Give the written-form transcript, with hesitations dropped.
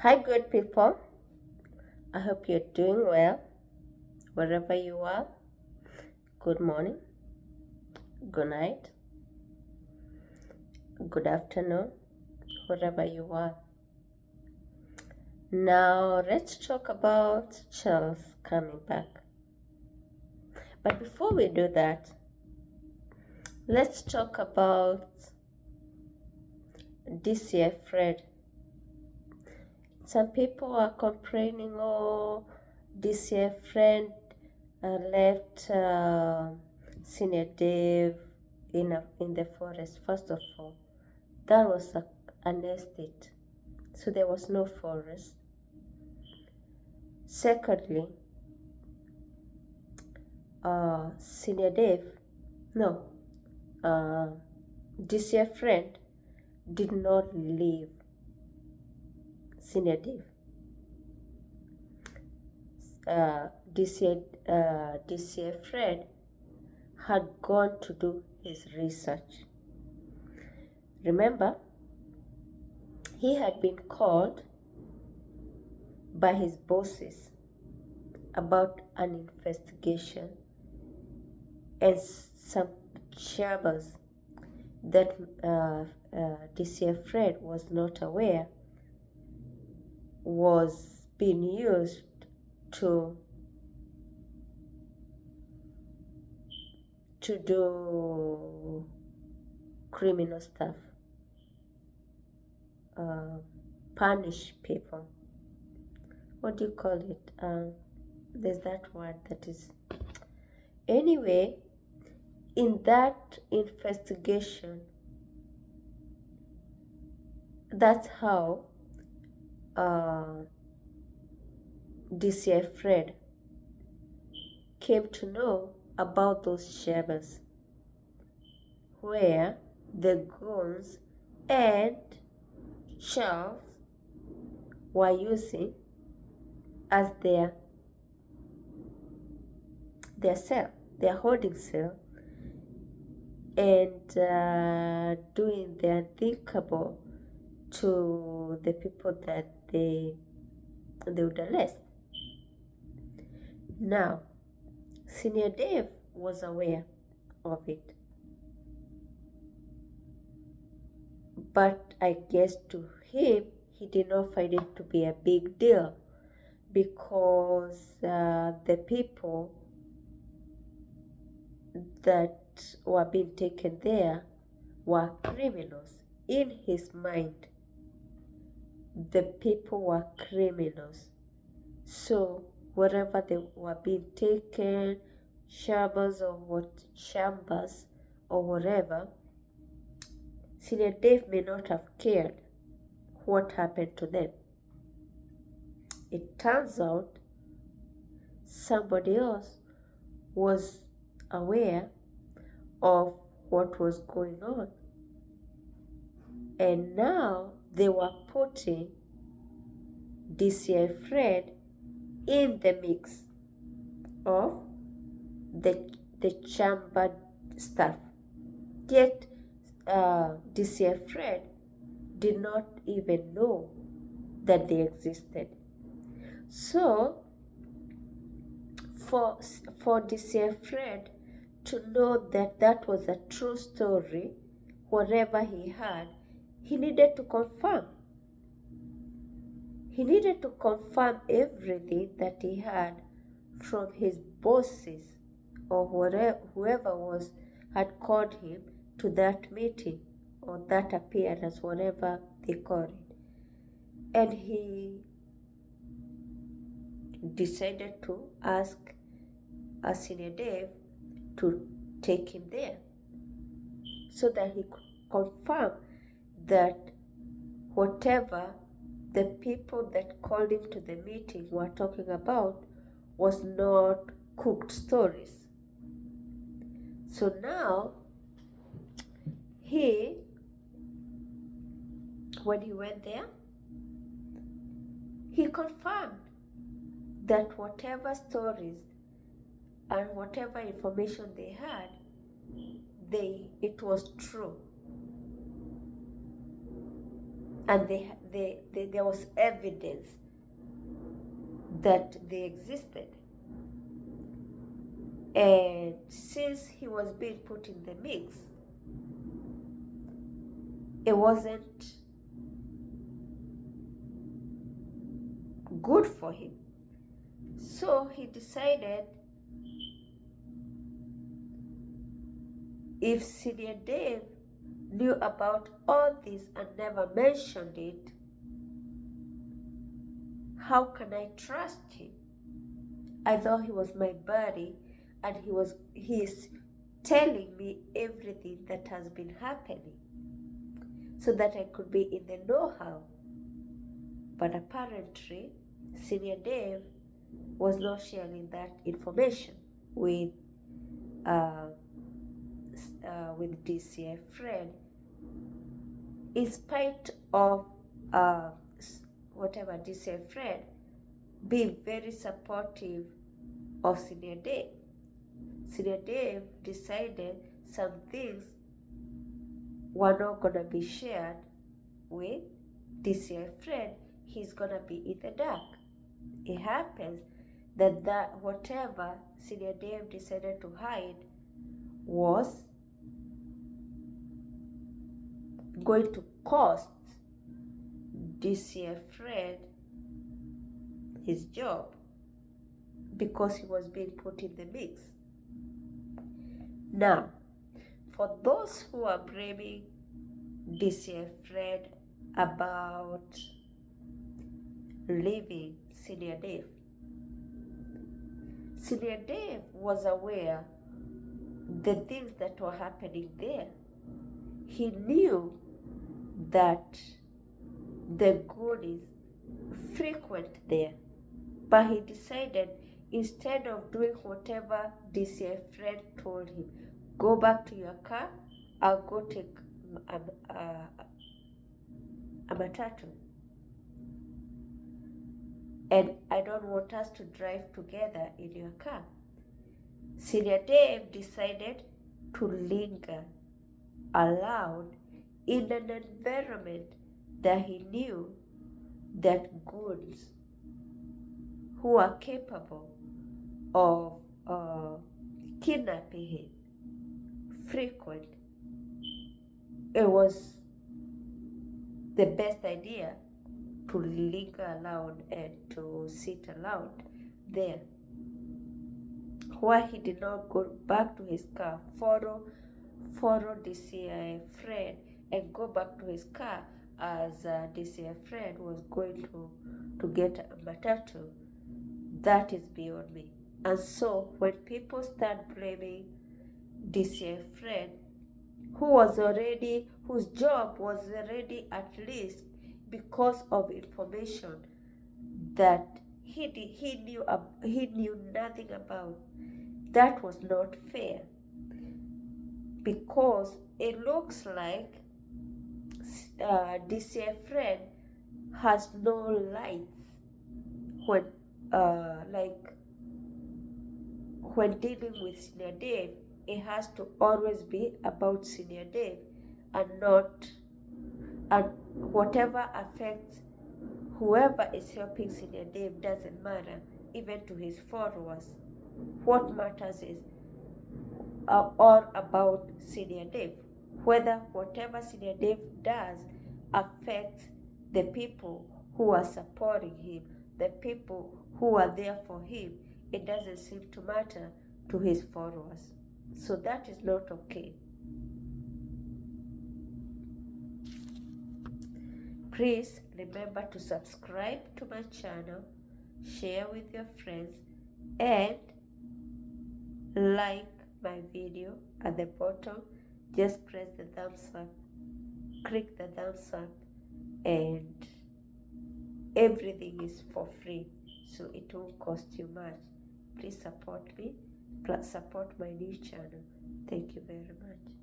Hi, good people. I hope you're doing well wherever you are. Good morning, good night, good afternoon, wherever you are. Now, let's talk about Charles coming back. But before we do that, let's talk about DCI Fred. Some people are complaining, oh, DCI Fred left Senior Dave in the forest. First of all, that was an estate, so there was no forest. Secondly, Senior Dave, no, DCI Fred did not leave Senior Dave. DCI Fred had gone to do his research. Remember, he had been called by his bosses about an investigation and some chambers that DCI Fred was not aware was being used to do criminal stuff, punish people. What do you call it? There's that word that is. Anyway, in that investigation, that's how DCI Fred came to know about those chambers where the goons and Charles were using as their cell, their holding cell, and doing the unthinkable to the people that they would arrest. Now, Senior Dave was aware of it, but I guess to him, he did not find it to be a big deal because the people that were being taken there were criminals. In his mind, the people were criminals. So wherever they were being taken, chambers or whatever, Senior Dave may not have cared what happened to them. It turns out somebody else was aware of what was going on, and now they were putting DCI Fred in the mix of the chamber stuff. Yet DCI Fred did not even know that they existed. So for DCI Fred to know that that was a true story, whatever he had, he needed to confirm. He needed to confirm everything that he had from his bosses or whoever had called him to that meeting or that appearance, whatever they call it. And he decided to ask Senior Dave to take him there so that he could confirm that whatever the people that called him to the meeting were talking about was not cooked stories. So now, when he went there, he confirmed that whatever stories and whatever information they had, it was true. and there was evidence that they existed. And since he was being put in the mix, it wasn't good for him. So he decided, if Senior Dave knew about all this and never mentioned it, how can I trust him? I thought he was my buddy, and he's telling me everything that has been happening so that I could be in the know-how. But apparently, Senior Dave was not sharing that information with DCI Fred, in spite of whatever DCI Fred being very supportive of Senior Dave. Senior Dave decided some things were not going to be shared with DCI Fred. He's going to be in the dark. It happens that whatever Senior Dave decided to hide was going to cost DCIFred his job, because he was being put in the mix. Now, for those who are blaming DCIFred about leaving Senior Dave, Senior Dave was aware the things that were happening there. He knew that the good is frequent there, but he decided, instead of doing whatever DCI Fred told him, go back to your car, I'll go take a matatu, and I don't want us to drive together in your car. Senior Dave decided to linger around in an environment that he knew that goods who are capable of kidnapping him frequent. It was the best idea to linger around and to sit around there. Why he did not go back to his car, follow DCI Fred and go back to his car as DCI Fred was going to get a matatu, that is beyond me. And so when people start blaming DCI Fred, whose job was already at risk because of information that he knew nothing about, that was not fair, because it looks like DCI Fred has no lights when dealing with Senior Dave. It has to always be about Senior Dave and whatever affects whoever is helping Senior Dave doesn't matter, even to his followers. What matters is all about Senior Dave. Whether whatever Senior Dave does affects the people who are supporting him, the people who are there for him, it doesn't seem to matter to his followers. So that is not okay. Please remember to subscribe to my channel, share with your friends, and like my video at the bottom. Just press the thumbs up, click the thumbs up, and everything is for free, so it won't cost you much. Please support me, support my new channel. Thank you very much.